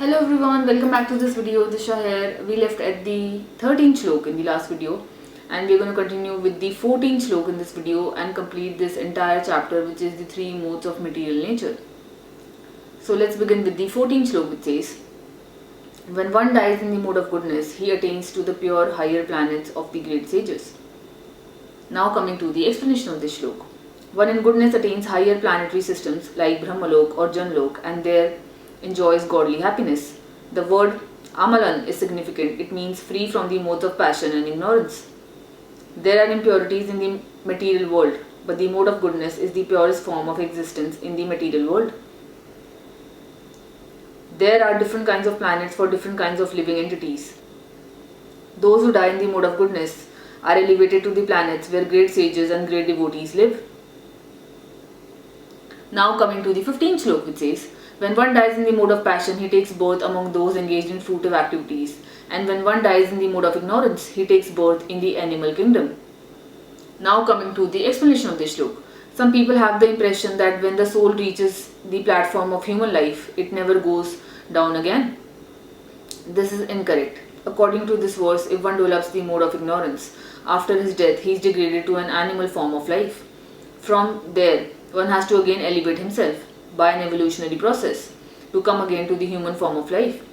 Hello everyone, welcome back to this video. Disha here. We left at the 13th Shlok in the last video and we're going to continue with the 14th Shlok in this video and complete this entire chapter, which is the three modes of material nature. So let's begin with the 14th Shlok, which says, when one dies in the mode of goodness, he attains to the pure higher planets of the great sages. Now coming to the explanation of this Shlok. One in goodness attains higher planetary systems like Brahmalok or Janlok and there enjoys godly happiness. The word Amalan is significant. It means free from the modes of passion and ignorance. There are impurities in the material world, but the mode of goodness is the purest form of existence in the material world. There are different kinds of planets for different kinds of living entities. Those who die in the mode of goodness are elevated to the planets where great sages and great devotees live. Now coming to the 15th Shlok, which says, when one dies in the mode of passion, he takes birth among those engaged in fruitive activities, and when one dies in the mode of ignorance, he takes birth in the animal kingdom. Now coming to the explanation of this Shlok. Some people have the impression that when the soul reaches the platform of human life, it never goes down again. This is incorrect. According to this verse, if one develops the mode of ignorance, after his death, he is degraded to an animal form of life. From there, one has to again elevate himself by an evolutionary process to come again to the human form of life.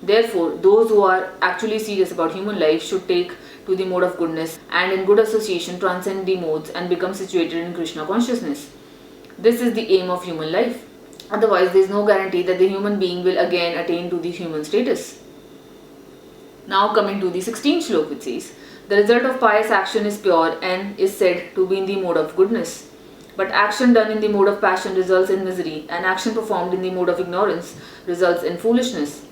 Therefore, those who are actually serious about human life should take to the mode of goodness and in good association transcend the modes and become situated in Krishna consciousness. This is the aim of human life. Otherwise, there is no guarantee that the human being will again attain to the human status. Now coming to the 16th Shlok, which says, the result of pious action is pure and is said to be in the mode of goodness. But action done in the mode of passion results in misery, and action performed in the mode of ignorance results in foolishness.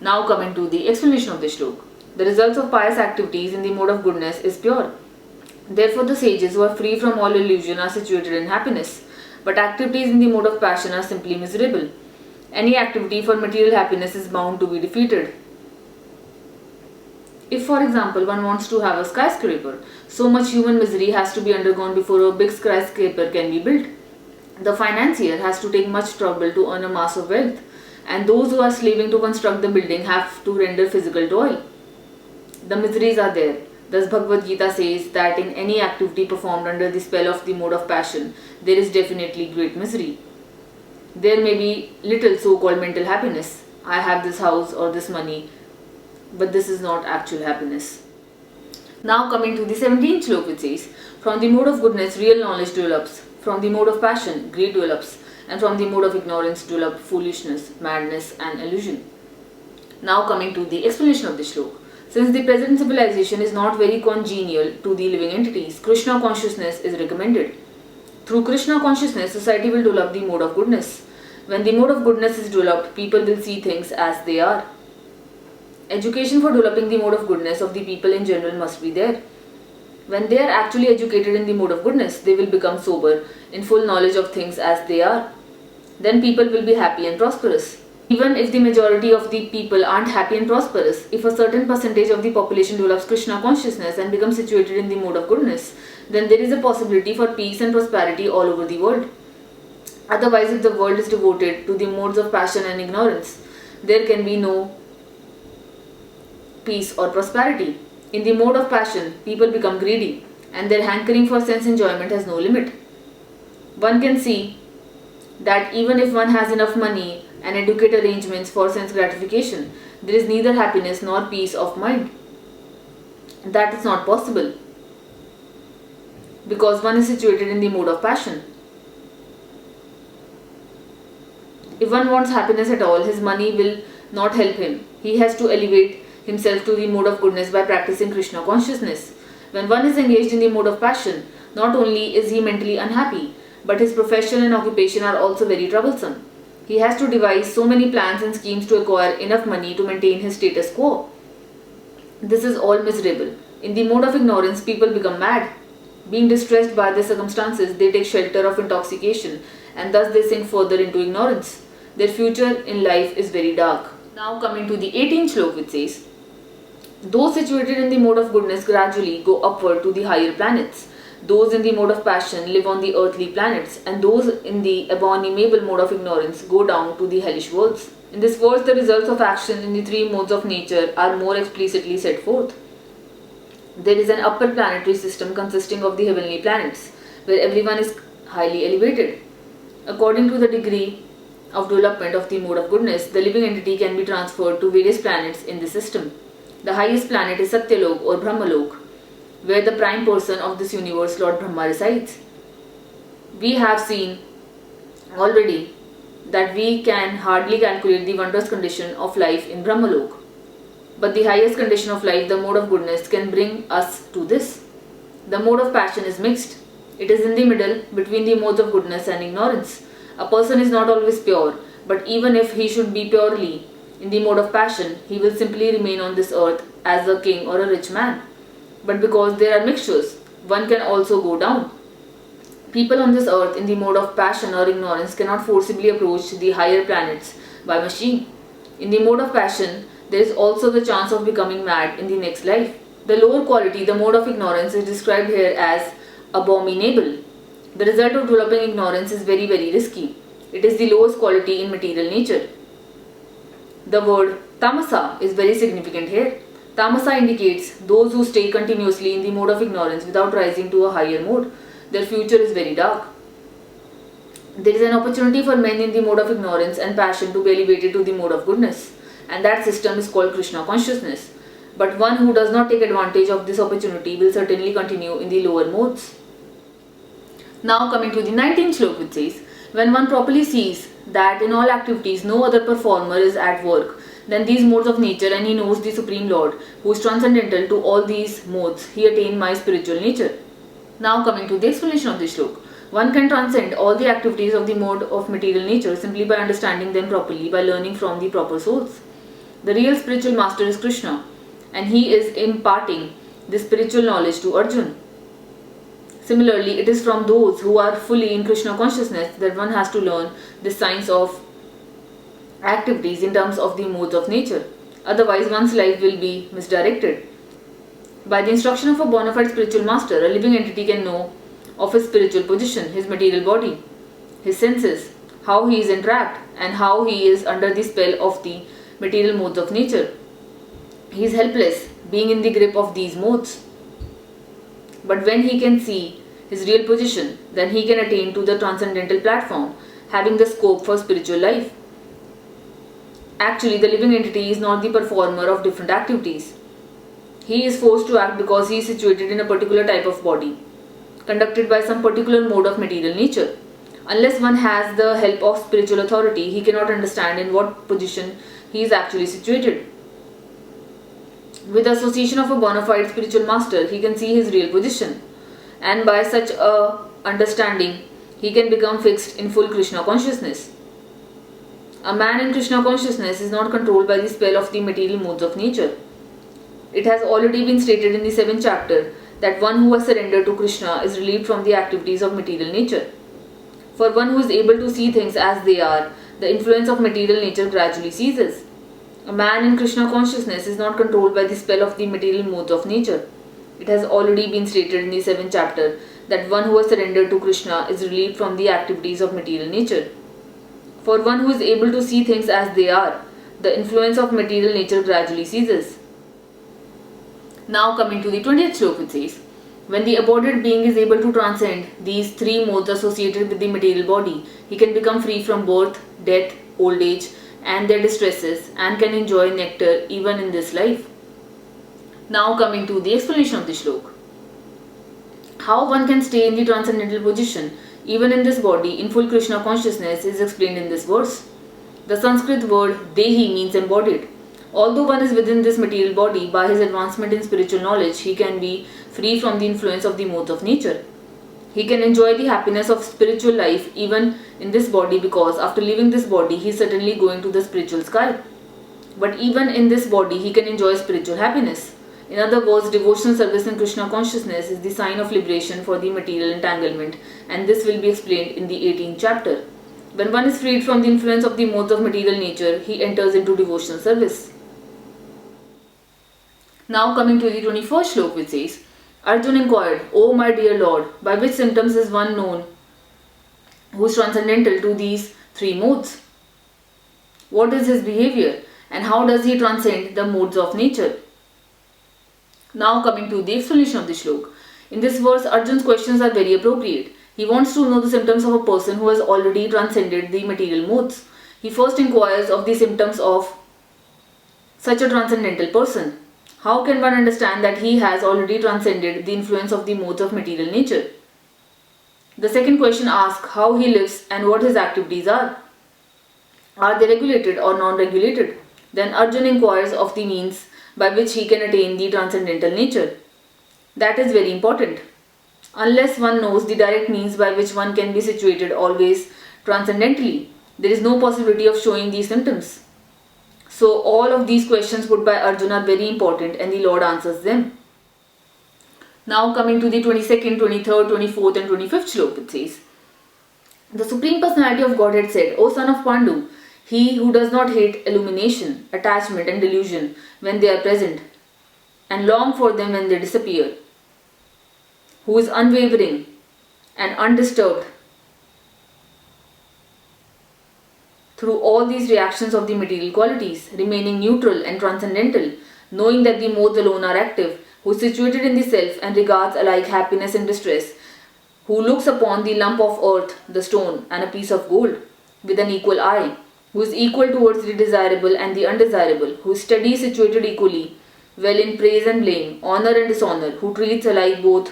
Now coming to the explanation of this Shlok. The results of pious activities in the mode of goodness is pure. Therefore the sages who are free from all illusion are situated in happiness, but activities in the mode of passion are simply miserable. Any activity for material happiness is bound to be defeated. If, for example, one wants to have a skyscraper, so much human misery has to be undergone before a big skyscraper can be built. The financier has to take much trouble to earn a mass of wealth, and those who are slaving to construct the building have to render physical toil. The miseries are there. Thus Bhagavad Gita says that in any activity performed under the spell of the mode of passion, there is definitely great misery. There may be little so-called mental happiness. I have this house or this money, but this is not actual happiness. Now coming to the 17th Shlok, which says, from the mode of goodness real knowledge develops, from the mode of passion greed develops, and from the mode of ignorance develop foolishness, madness and illusion. Now coming to the explanation of this Shlok. Since the present civilization is not very congenial to the living entities, Krishna consciousness is recommended. Through Krishna consciousness, society will develop the mode of goodness. When the mode of goodness is developed, people will see things as they are. Education for developing the mode of goodness of the people in general must be there. When they are actually educated in the mode of goodness, they will become sober, in full knowledge of things as they are. Then people will be happy and prosperous. Even if the majority of the people aren't happy and prosperous, if a certain percentage of the population develops Krishna consciousness and becomes situated in the mode of goodness, then there is a possibility for peace and prosperity all over the world. Otherwise, if the world is devoted to the modes of passion and ignorance, there can be no peace or prosperity. In the mode of passion, people become greedy and their hankering for sense enjoyment has no limit. One can see that even if one has enough money and adequate arrangements for sense gratification, there is neither happiness nor peace of mind. That is not possible because one is situated in the mode of passion. If one wants happiness at all, his money will not help him. He has to elevate himself to the mode of goodness by practicing Krishna consciousness. When one is engaged in the mode of passion, not only is he mentally unhappy, but his profession and occupation are also very troublesome. He has to devise so many plans and schemes to acquire enough money to maintain his status quo. This is all miserable. In the mode of ignorance, people become mad. Being distressed by the circumstances, they take shelter of intoxication and thus they sink further into ignorance. Their future in life is very dark. Now coming to the 18th Shlok, which says, those situated in the mode of goodness gradually go upward to the higher planets. Those in the mode of passion live on the earthly planets, and those in the abominable mode of ignorance go down to the hellish worlds. In this verse, the results of action in the three modes of nature are more explicitly set forth. There is an upper planetary system consisting of the heavenly planets, where everyone is highly elevated. According to the degree of development of the mode of goodness, the living entity can be transferred to various planets in the system. The highest planet is Satyalok or Brahmalok, where the prime person of this universe, Lord Brahma, resides. We have seen already that we can hardly calculate the wondrous condition of life in Brahmalok. But the highest condition of life, the mode of goodness, can bring us to this. The mode of passion is mixed. It is in the middle between the modes of goodness and ignorance. A person is not always pure, but even if he should be purely in the mode of passion, he will simply remain on this earth as a king or a rich man. But because there are mixtures, one can also go down. People on this earth in the mode of passion or ignorance cannot forcibly approach the higher planets by machine. In the mode of passion, there is also the chance of becoming mad in the next life. The lower quality, the mode of ignorance, is described here as abominable. The result of developing ignorance is very, very risky. It is the lowest quality in material nature. The word tamasa is very significant here. Tamasa indicates those who stay continuously in the mode of ignorance without rising to a higher mode. Their future is very dark. There is an opportunity for men in the mode of ignorance and passion to be elevated to the mode of goodness, and that system is called Krishna consciousness. But one who does not take advantage of this opportunity will certainly continue in the lower modes. Now coming to the 19th shloka, which says, when one properly sees that in all activities no other performer is at work than these modes of nature, and he knows the Supreme Lord who is transcendental to all these modes, he attained my spiritual nature. Now coming to the explanation of this shloka. One can transcend all the activities of the mode of material nature simply by understanding them properly, by learning from the proper souls. The real spiritual master is Krishna, and he is imparting this spiritual knowledge to Arjuna. Similarly, it is from those who are fully in Krishna consciousness that one has to learn the science of activities in terms of the modes of nature. Otherwise, one's life will be misdirected. By the instruction of a bona fide spiritual master, a living entity can know of his spiritual position, his material body, his senses, how he is entrapped, and how he is under the spell of the material modes of nature. He is helpless, being in the grip of these modes. But when he can see his real position, then he can attain to the transcendental platform, having the scope for spiritual life. Actually, the living entity is not the performer of different activities. He is forced to act because he is situated in a particular type of body, conducted by some particular mode of material nature. Unless one has the help of spiritual authority, he cannot understand in what position he is actually situated. With the association of a bona fide spiritual master, he can see his real position, and by such a understanding, he can become fixed in full Krishna consciousness. A man in Krishna consciousness is not controlled by the spell of the material modes of nature. It has already been stated in the 7th chapter that one who has surrendered to Krishna is relieved from the activities of material nature. For one who is able to see things as they are, the influence of material nature gradually ceases. A man in Krishna consciousness is not controlled by the spell of the material modes of nature. It has already been stated in the 7th chapter that one who has surrendered to Krishna is relieved from the activities of material nature. For one who is able to see things as they are, the influence of material nature gradually ceases. Now coming to the 20th shloka, it says, when the embodied being is able to transcend these three modes associated with the material body, he can become free from birth, death, old age, and their distresses, and can enjoy nectar even in this life. Now coming to the explanation of the shloka. How one can stay in the transcendental position even in this body in full Krishna consciousness is explained in this verse. The Sanskrit word dehi means embodied. Although one is within this material body, by his advancement in spiritual knowledge, he can be free from the influence of the modes of nature. He can enjoy the happiness of spiritual life even in this body, because after leaving this body, he is certainly going to the spiritual sky. But even in this body, he can enjoy spiritual happiness. In other words, devotional service in Krishna consciousness is the sign of liberation for the material entanglement, and this will be explained in the 18th chapter. When one is freed from the influence of the modes of material nature, he enters into devotional service. Now coming to the 21st shloka, which says, Arjun inquired, "O my dear Lord, by which symptoms is one known who is transcendental to these three modes? What is his behavior, and how does he transcend the modes of nature?" Now coming to the explanation of the shlok. In this verse, Arjun's questions are very appropriate. He wants to know the symptoms of a person who has already transcended the material modes. He first inquires of the symptoms of such a transcendental person. How can one understand that he has already transcended the influence of the modes of material nature? The second question asks how he lives and what his activities are. Are they regulated or non-regulated? Then Arjun inquires of the means by which he can attain the transcendental nature. That is very important. Unless one knows the direct means by which one can be situated always transcendentally, there is no possibility of showing these symptoms. So all of these questions put by Arjuna are very important and the Lord answers them. Now coming to the 22nd, 23rd, 24th and 25th shloka, it says, "The Supreme Personality of Godhead said, O son of Pandu, he who does not hate illumination, attachment and delusion when they are present and long for them when they disappear, who is unwavering and undisturbed through all these reactions of the material qualities, remaining neutral and transcendental, knowing that the modes alone are active, who is situated in the self and regards alike happiness and distress, who looks upon the lump of earth, the stone and a piece of gold with an equal eye, who is equal towards the desirable and the undesirable, who is steady, situated equally well in praise and blame, honor and dishonor, who treats alike both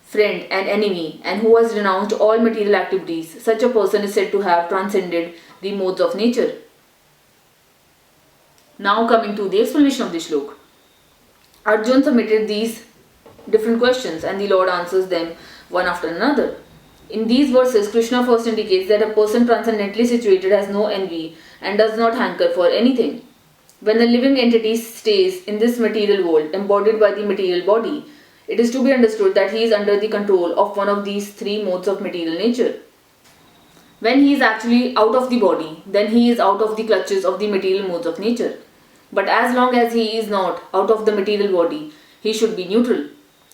friend and enemy, and who has renounced all material activities, such a person is said to have transcended the modes of nature." Now coming to the explanation of the shlok. Arjun submitted these different questions and the Lord answers them one after another. In these verses, Krishna first indicates that a person transcendently situated has no envy and does not hanker for anything. When a living entity stays in this material world, embodied by the material body, it is to be understood that he is under the control of one of these three modes of material nature. When he is actually out of the body, then he is out of the clutches of the material modes of nature. But as long as he is not out of the material body, he should be neutral.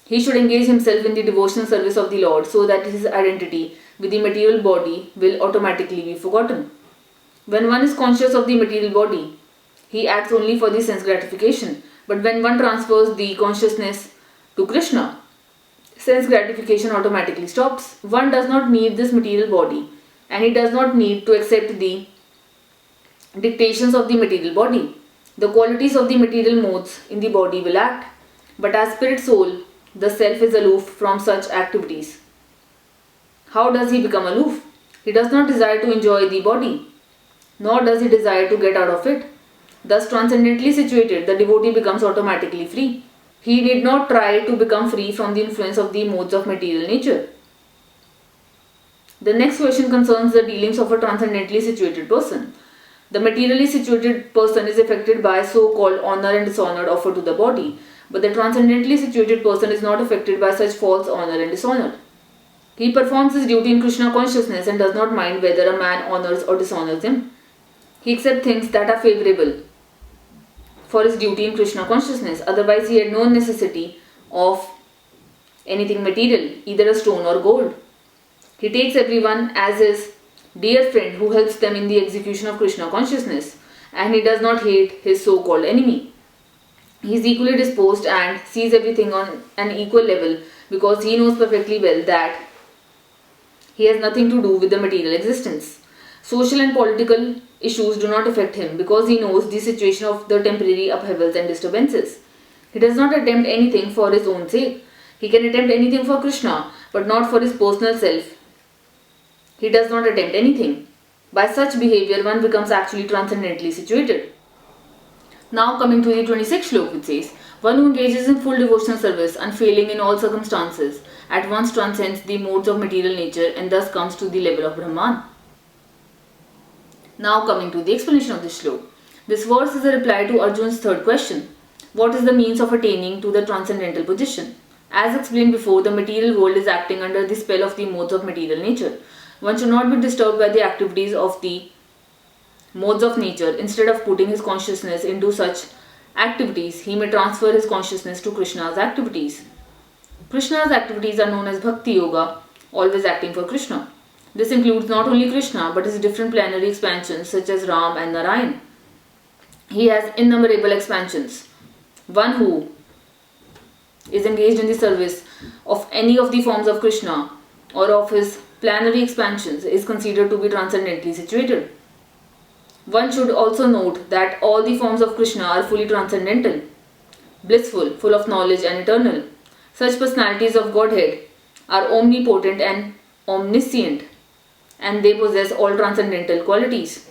He should engage himself in the devotional service of the Lord so that his identity with the material body will automatically be forgotten. When one is conscious of the material body, he acts only for the sense gratification. But when one transfers the consciousness to Krishna, sense gratification automatically stops. One does not need this material body and he does not need to accept the dictations of the material body. The qualities of the material modes in the body will act, but as spirit soul, the self is aloof from such activities. How does he become aloof? He does not desire to enjoy the body, nor does he desire to get out of it. Thus, transcendently situated, the devotee becomes automatically free. He need not try to become free from the influence of the modes of material nature. The next question concerns the dealings of a transcendently situated person. The materially situated person is affected by so-called honor and dishonor offered to the body, but the transcendently situated person is not affected by such false honor and dishonor. He performs his duty in Krishna consciousness and does not mind whether a man honors or dishonors him. He accepts things that are favorable for his duty in Krishna consciousness, otherwise he had no necessity of anything material, either a stone or gold. He takes everyone as his dear friend who helps them in the execution of Krishna consciousness, and he does not hate his so-called enemy. He is equally disposed and sees everything on an equal level because he knows perfectly well that he has nothing to do with the material existence. Social and political issues do not affect him because he knows the situation of the temporary upheavals and disturbances. He does not attempt anything for his own sake. He can attempt anything for Krishna, but not for his personal self. He does not attempt anything. By such behavior, one becomes actually transcendently situated. Now coming to the 26th shloka, it says, "One who engages in full devotional service, unfailing in all circumstances, at once transcends the modes of material nature and thus comes to the level of Brahman." Now coming to the explanation of this shloka. This verse is a reply to Arjun's third question. What is the means of attaining to the transcendental position? As explained before, the material world is acting under the spell of the modes of material nature. One should not be disturbed by the activities of the modes of nature. Instead of putting his consciousness into such activities, he may transfer his consciousness to Krishna's activities. Krishna's activities are known as Bhakti Yoga, always acting for Krishna. This includes not only Krishna but his different plenary expansions such as Ram and Narayan. He has innumerable expansions. One who is engaged in the service of any of the forms of Krishna or of his plenary expansions is considered to be transcendently situated. One should also note that all the forms of Krishna are fully transcendental, blissful, full of knowledge and eternal. Such personalities of Godhead are omnipotent and omniscient, and they possess all transcendental qualities.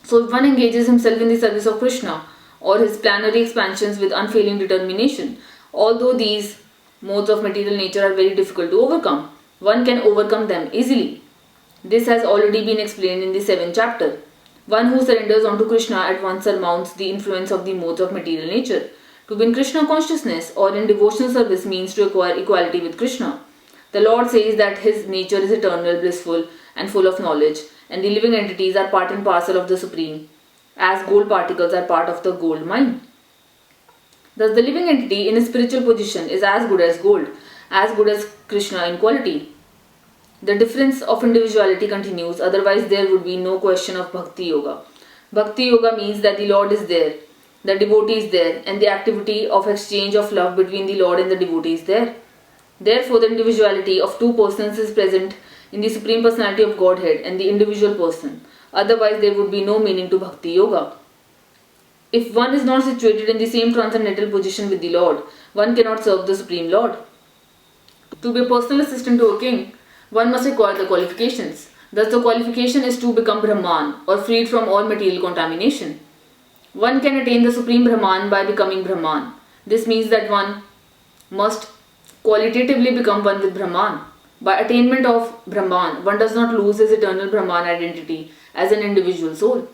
So if one engages himself in the service of Krishna or his plenary expansions with unfailing determination, although these modes of material nature are very difficult to overcome, one can overcome them easily. This has already been explained in the 7th chapter. One who surrenders onto Krishna at once surmounts the influence of the modes of material nature. To be in Krishna consciousness or in devotional service means to acquire equality with Krishna. The Lord says that his nature is eternal, blissful, and full of knowledge, and the living entities are part and parcel of the Supreme, as gold particles are part of the gold mine. Thus, the living entity in a spiritual position is as good as Krishna in quality. The difference of individuality continues, otherwise there would be no question of Bhakti Yoga. Bhakti Yoga means that the Lord is there, the devotee is there, and the activity of exchange of love between the Lord and the devotee is there. Therefore, the individuality of two persons is present in the Supreme Personality of Godhead and the individual person. Otherwise, there would be no meaning to Bhakti Yoga. If one is not situated in the same transcendental position with the Lord, one cannot serve the Supreme Lord. To be a personal assistant to a king, one must acquire the qualifications. Thus, the qualification is to become Brahman or freed from all material contamination. One can attain the Supreme Brahman by becoming Brahman. This means that one must qualitatively become one with Brahman. By attainment of Brahman, one does not lose his eternal Brahman identity as an individual soul.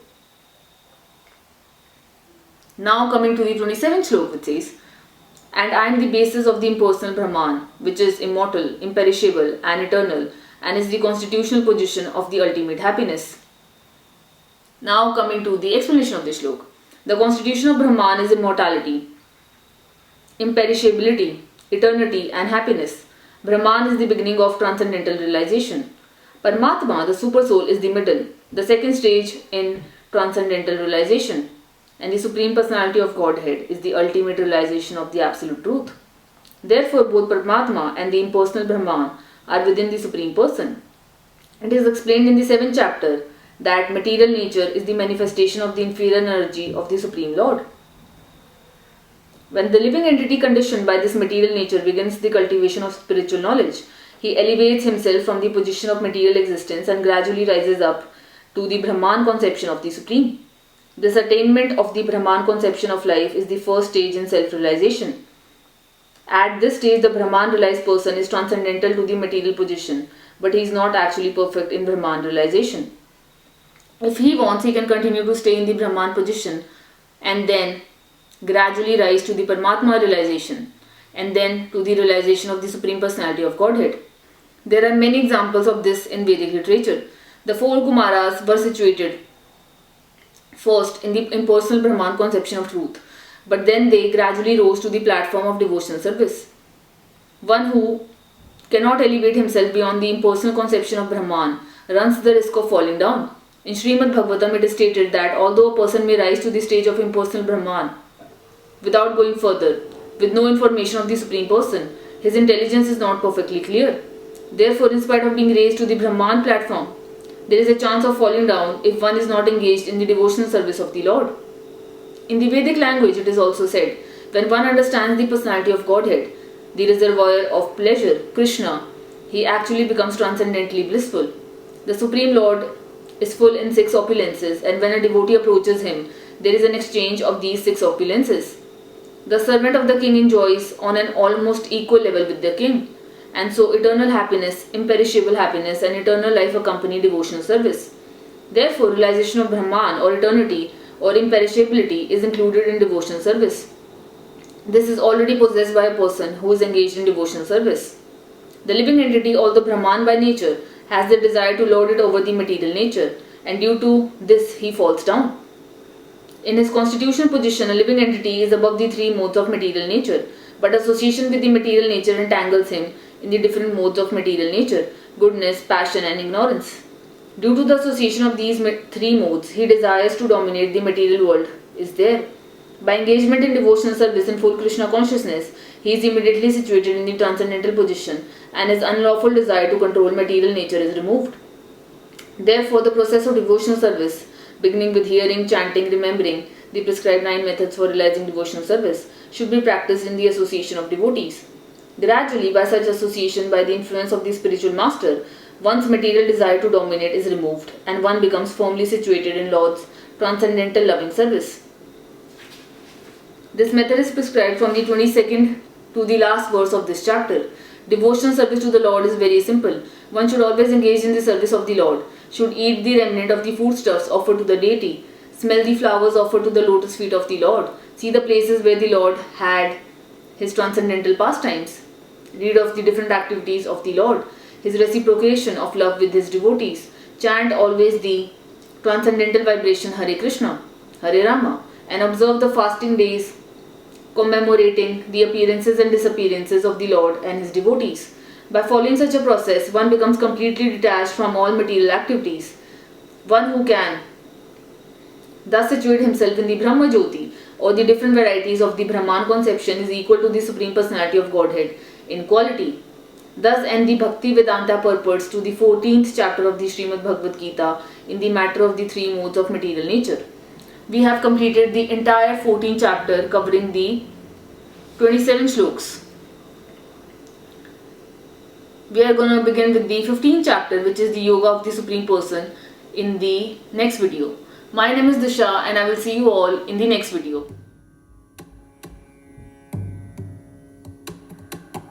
Now coming to the 27th Shloka, it says, "And I am the basis of the impersonal Brahman, which is immortal, imperishable and eternal, and is the constitutional position of the ultimate happiness." Now coming to the explanation of this shloka. The constitution of Brahman is immortality, imperishability, eternity and happiness. Brahman is the beginning of transcendental realization. Paramatma, the super soul, is the middle, the second stage in transcendental realization. And the Supreme Personality of Godhead is the ultimate realization of the Absolute Truth. Therefore, both Paramatma and the impersonal Brahman are within the Supreme Person. It is explained in the 7th chapter that material nature is the manifestation of the inferior energy of the Supreme Lord. When the living entity conditioned by this material nature begins the cultivation of spiritual knowledge, he elevates himself from the position of material existence and gradually rises up to the Brahman conception of the Supreme. This attainment of the Brahman conception of life is the first stage in self-realization. At this stage, the Brahman realized person is transcendental to the material position, but he is not actually perfect in Brahman realization. If he wants, he can continue to stay in the Brahman position and then gradually rise to the Paramatma realization and then to the realization of the Supreme Personality of Godhead. There are many examples of this in Vedic literature. The 4 Kumaras were situated first in the impersonal Brahman conception of truth, but then they gradually rose to the platform of devotional service. One who cannot elevate himself beyond the impersonal conception of Brahman runs the risk of falling down. In Srimad Bhagavatam, it is stated that although a person may rise to the stage of impersonal Brahman without going further, with no information of the Supreme Person, his intelligence is not perfectly clear. Therefore, in spite of being raised to the Brahman platform, there is a chance of falling down if one is not engaged in the devotional service of the Lord. In the Vedic language, it is also said, when one understands the personality of Godhead, the reservoir of pleasure, Krishna, he actually becomes transcendently blissful. The Supreme Lord is full in 6 opulences, and when a devotee approaches him, there is an exchange of these 6 opulences. The servant of the king enjoys on an almost equal level with the king, and so eternal happiness, imperishable happiness and eternal life accompany devotional service. Therefore, realization of Brahman or eternity or imperishability is included in devotional service. This is already possessed by a person who is engaged in devotional service. The living entity, although Brahman by nature, has the desire to lord it over the material nature, and due to this he falls down. In his constitutional position, a living entity is above the 3 modes of material nature, but association with the material nature entangles him in the different modes of material nature: goodness, passion, and ignorance. Due to the association of these three modes, he desires to dominate the material world is there. By engagement in devotional service in full Krishna consciousness, he is immediately situated in the transcendental position, and his unlawful desire to control material nature is removed. Therefore, the process of devotional service, beginning with hearing, chanting, remembering the prescribed 9 methods for realizing devotional service, should be practiced in the association of devotees. Gradually, by such association, by the influence of the spiritual master, one's material desire to dominate is removed, and one becomes firmly situated in Lord's transcendental loving service. This method is prescribed from the 22nd to the last verse of this chapter. Devotional service to the Lord is very simple. One should always engage in the service of the Lord, should eat the remnant of the foodstuffs offered to the deity, smell the flowers offered to the lotus feet of the Lord, see the places where the Lord had his transcendental pastimes, read of the different activities of the Lord, his reciprocation of love with his devotees, chant always the transcendental vibration Hare Krishna, Hare Rama, and observe the fasting days commemorating the appearances and disappearances of the Lord and his devotees. By following such a process, one becomes completely detached from all material activities. One who can thus situate himself in the Brahma Jyoti, or the different varieties of the Brahman conception, is equal to the Supreme Personality of Godhead in quality. Thus end the Bhakti Vedanta purports to the 14th chapter of the Srimad Bhagavad Gita in the matter of the three modes of material nature. We have completed the entire 14th chapter covering the 27 shloks. We are going to begin with the 15th chapter, which is the Yoga of the Supreme Person, in the next video. My name is Disha, and I will see you all in the next video.